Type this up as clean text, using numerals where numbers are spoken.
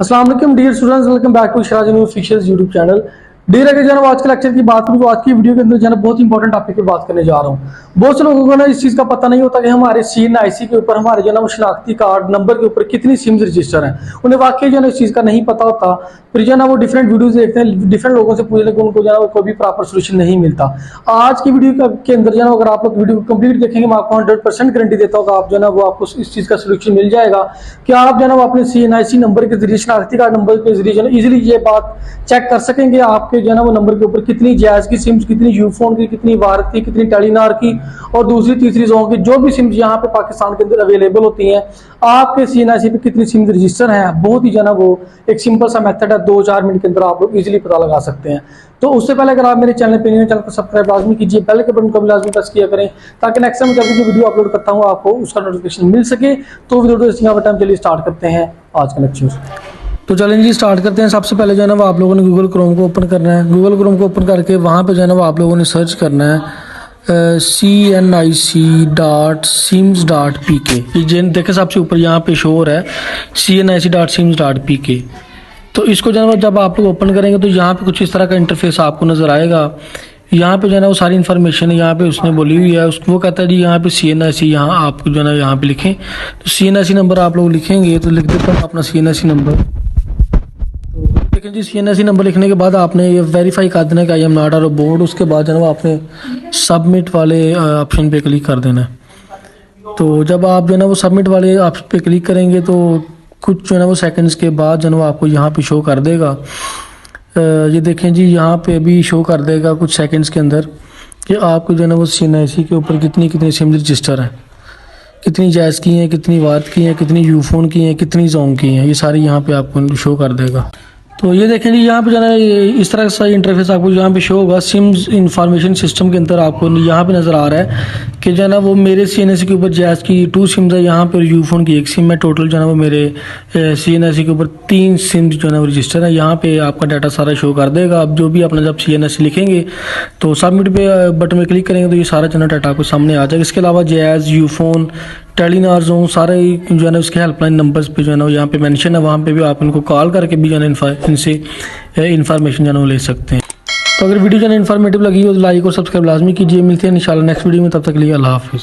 अस्सलाम वालेकुम dear students, welcome back to Sharaz official YouTube channel. Dear अगर जनाब आज के लेक्चर की बात करूँ तो आज की वीडियो के अंदर जनाब बहुत इंपॉर्टेंट टॉपिक पे बात करने जा रहा हूँ। बहुत से लोगों को ना इस चीज़ का पता नहीं होता कि हमारे सीन आईसी के ऊपर हमारे जनाब शनाख्ती कार्ड नंबर के ऊपर कितनी सिम्स रजिस्टर हैं। उन्हें वाकई जो है इस चीज़ का नहीं पता होता। फिर जो है वो डिफरेंट वीडियोज़ देखते हैं, डिफरेंट लोगों से पूछने को उनको जो है कोई भी प्रॉपर सोल्यूशन नहीं मिलता। आज की वीडियो के अंदर जो है अगर आप लोग वीडियो को कंप्लीट देखेंगे मैं आपको 100% गारंटी देता हूँ आप जो है वो आपको इस चीज़ का सोल्यूशन मिल जाएगा कि आप जो है अपने CNIC नंबर के जरिए शनाख्ती कार्ड नंबर के जरिए जो है इजीली ये बात चेक कर सकेंगे आपके जो है वो नंबर के ऊपर कितनी जैज की सिम्स, कितनी यूफोन की, कितनी भारत की, कितनी टेलीनार की और दूसरी तीसरी जोन की जो भी सिम्स यहाँ पे पाकिस्तान के अंदर अवेलेबल होती हैं आपके CNIC पे कितनी सिम्स रजिस्टर हैं। बहुत ही जो है वो एक सिंपल सा मेथड है, 2-4 मिनट के अंदर आप लोग इजीली पता लगा सकते हैं। तो उससे पहले अगर आप मेरे चैनल पे नए चैनल को सब्सक्राइब लाजमी कीजिए, बेल के बटन को भी लाजमी प्रेस किया करें ताकि नेक्स्ट टाइम जब भी वीडियो अपलोड करता हूँ आपको उसका नोटिफिकेशन मिल सके। तो वीडियो टाइम चलिए स्टार्ट करते हैं आज का लेक्चर। तो चलें जी स्टार्ट करते हैं। सबसे पहले जो है ना वो आप लोगों ने गूगल क्रोम को ओपन करना है। गूगल क्रोम को ओपन करके वहाँ पे जो है ना वो आप लोगों ने सर्च करना है CNIC.sims.pk। ये देखे सबसे ऊपर यहाँ पे शो हो रहा है CNIC.sims.pk। तो इसको जो है ना जब आप लोग ओपन करेंगे तो यहाँ पे कुछ इस तरह का इंटरफेस आपको नज़र आएगा। यहाँ पे जो है ना वो सारी इन्फॉर्मेशन यहाँ पे उसने बोली हुई है। उसको वो कहता है जी यहाँ पे CNIC यहाँ आपको जो है ना यहाँ पे लिखें। तो CNIC नंबर आप लोग लिखेंगे तो लिख देते हैं अपना CNIC नंबर। तो देखें जी CNIC नंबर लिखने के बाद आपने ये वेरीफाई कर देना कि I am not a robot. उसके बाद जो है ना आपने सबमिट वाले ऑप्शन पे क्लिक कर देना है। तो जब आप जो है ना वो सबमिट वाले ऑप्शन पे क्लिक करेंगे तो कुछ जो है ना वो सेकंड्स के बाद जो है ना आपको यहाँ पे शो कर देगा। ये देखें जी यहाँ पे अभी शो कर देगा कुछ सेकंड्स के अंदर कि आपको जो है ना वो CNIC के ऊपर कितनी कितनी सिम रजिस्टर हैं, कितनी जैज़ की हैं, कितनी वार्ड की हैं, कितनी यूफोन की हैं, कितनी जोन की हैं, ये सारी यहाँ पे आपको शो कर देगा। तो ये देखें जी यहाँ पे जो है इस तरह का इंटरफेस आपको यहाँ पे शो होगा। सिम्स इंफॉर्मेशन सिस्टम के अंदर आपको यहाँ पे नज़र आ रहा है कि जो है ना वो मेरे CNIC के ऊपर जैज़ की 2 सिम्स है यहाँ पे और यूफोन की 1 सिम है। टोटल जो है ना वो मेरे CNIC के ऊपर 3 सिम्स जो है ना वो रजिस्टर है। यहाँ पे आपका डाटा सारा शो कर देगा। आप जो भी अपना जब CNIC लिखेंगे तो सबमिट पे बटन में क्लिक करेंगे तो ये सारा जो है डाटा आपको सामने आ जाएगा। इसके अलावा जैज़, यूफोन, टेलीनार जोन सारे जो है ना उसके हेल्पलाइन नंबर्स पे जो है ना यहाँ पे मेंशन है, वहाँ पे भी आप इनको कॉल करके भी जो है ना इनसे इन्फॉर्मेशन जो है ना ले सकते हैं। तो अगर वीडियो जो है ना इन्फॉर्मेटिव लगी हो तो लाइक और सब्सक्राइब लाजमी कीजिए। मिलते हैं इंशाल्लाह नेक्स्ट वीडियो में, तब तक के लिए अल्लाह हाफिज़।